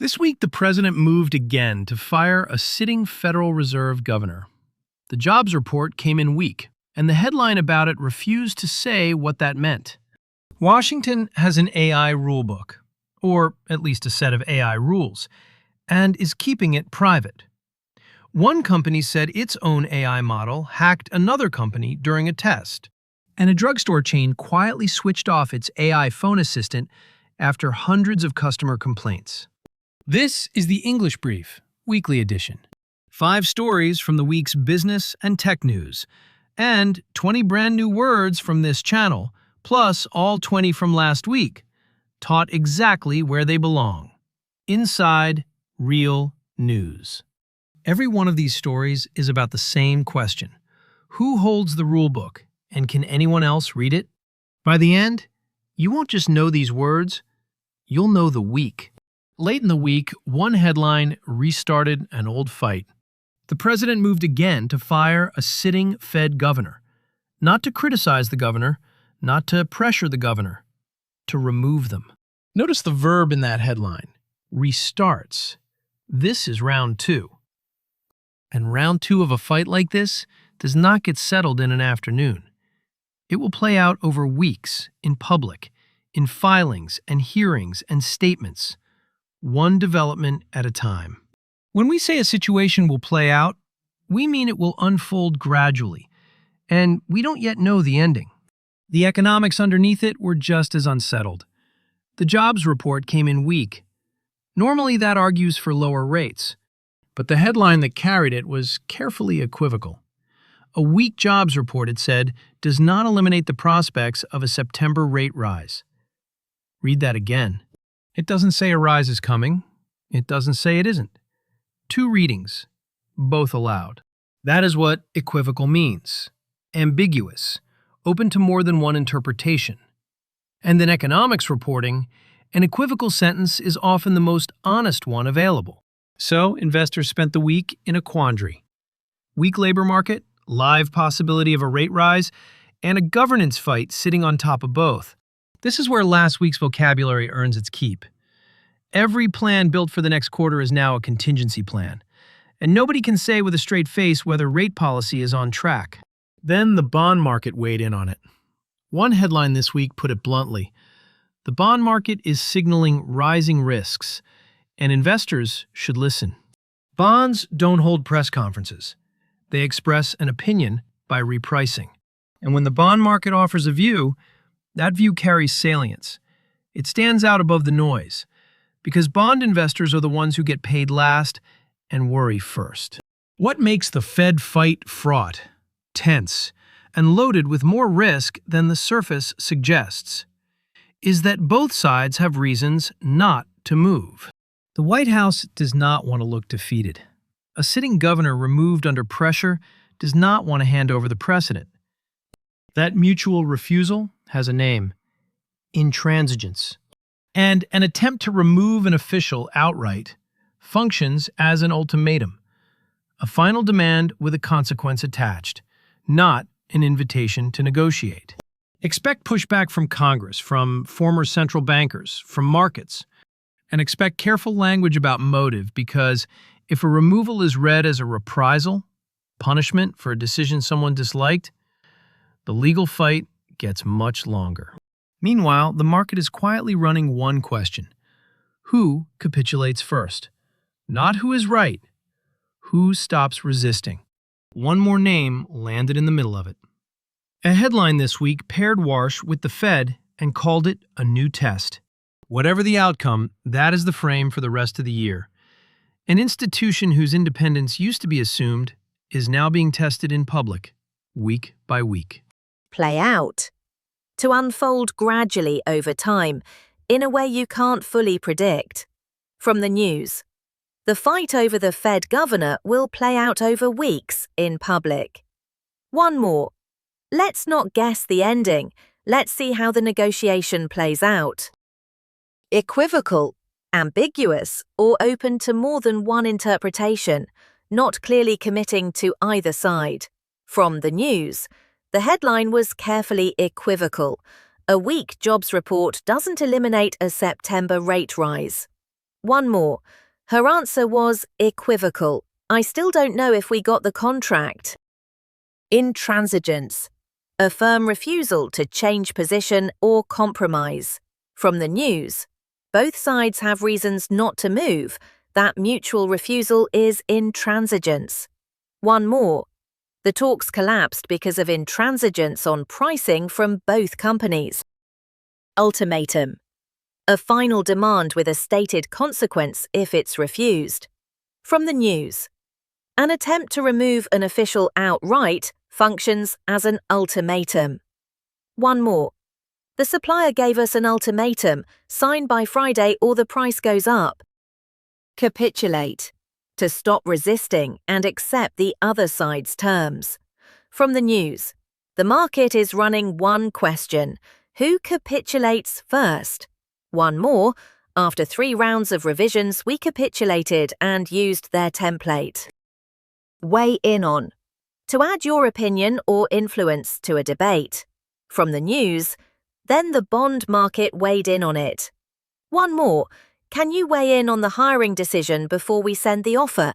This week, the president moved again to fire a sitting Federal Reserve governor. The jobs report came in weak, and the headline about it refused to say what that meant. Washington has an AI rulebook, or at least a set of AI rules, and is keeping it private. One company said its own AI model hacked another company during a test, and a drugstore chain quietly switched off its AI phone assistant after hundreds of customer complaints. This is the English Brief, weekly edition. 5 stories from the week's business and tech news, and 20 brand new words from this channel, plus all 20 from last week, taught exactly where they belong. Inside real news. Every one of these stories is about the same question. Who holds the rulebook, and can anyone else read it? By the end, you won't just know these words, you'll know the week. Late in the week, one headline restarted an old fight. The president moved again to fire a sitting Fed governor. Not to criticize the governor, not to pressure the governor, to remove them. Notice the verb in that headline, restarts. This is round 2. And round 2 of a fight like this does not get settled in an afternoon. It will play out over weeks, in public, in filings and hearings and statements, one development at a time. When we say a situation will play out, we mean it will unfold gradually, and we don't yet know the ending. The economics underneath it were just as unsettled. The jobs report came in weak. Normally that argues for lower rates, but the headline that carried it was carefully equivocal. A weak jobs report, it said, does not eliminate the prospects of a September rate rise. Read that again. It doesn't say a rise is coming. It doesn't say it isn't. 2 readings, both allowed. That is what equivocal means. Ambiguous, open to more than one interpretation. And in economics reporting, an equivocal sentence is often the most honest one available. So, investors spent the week in a quandary. Weak labor market, live possibility of a rate rise, and a governance fight sitting on top of both. This is where last week's vocabulary earns its keep. Every plan built for the next quarter is now a contingency plan, and nobody can say with a straight face whether rate policy is on track. Then the bond market weighed in on it. One headline this week put it bluntly. The bond market is signaling rising risks, and investors should listen. Bonds don't hold press conferences. They express an opinion by repricing. And when the bond market offers a view, that view carries salience. It stands out above the noise, because bond investors are the ones who get paid last and worry first. What makes the Fed fight fraught, tense, and loaded with more risk than the surface suggests is that both sides have reasons not to move. The White House does not want to look defeated. A sitting governor removed under pressure does not want to hand over the precedent. That mutual refusal has a name: intransigence. And an attempt to remove an official outright functions as an ultimatum, a final demand with a consequence attached, not an invitation to negotiate. Expect pushback from Congress, from former central bankers, from markets, and expect careful language about motive, because if a removal is read as a reprisal, punishment for a decision someone disliked, the legal fight gets much longer. Meanwhile, the market is quietly running one question: who capitulates first? Not who is right, who stops resisting. One more name landed in the middle of it. A headline this week paired Warsh with the Fed and called it a new test. Whatever the outcome, that is the frame for the rest of the year. An institution whose independence used to be assumed is now being tested in public, week by week. Play out. To unfold gradually over time, in a way you can't fully predict. From the news, the fight over the Fed governor will play out over weeks in public. One more. Let's not guess the ending. Let's see how the negotiation plays out. Equivocal, ambiguous, or open to more than one interpretation, not clearly committing to either side. From the news, the headline was carefully equivocal. A weak jobs report doesn't eliminate a September rate rise. One more. Her answer was equivocal. I still don't know if we got the contract. Intransigence. A firm refusal to change position or compromise. From the news. Both sides have reasons not to move. That mutual refusal is intransigence. One more. The talks collapsed because of intransigence on pricing from both companies. Ultimatum. A final demand with a stated consequence if it's refused. From the news. An attempt to remove an official outright functions as an ultimatum. One more. The supplier gave us an ultimatum, sign by Friday or the price goes up. Capitulate. To stop resisting and accept the other side's terms. From the news. The market is running one question. Who capitulates first? One more. After 3 rounds of revisions, we capitulated and used their template. Weigh in on. To add your opinion or influence to a debate. From the news. Then the bond market weighed in on it. One more. Can you weigh in on the hiring decision before we send the offer?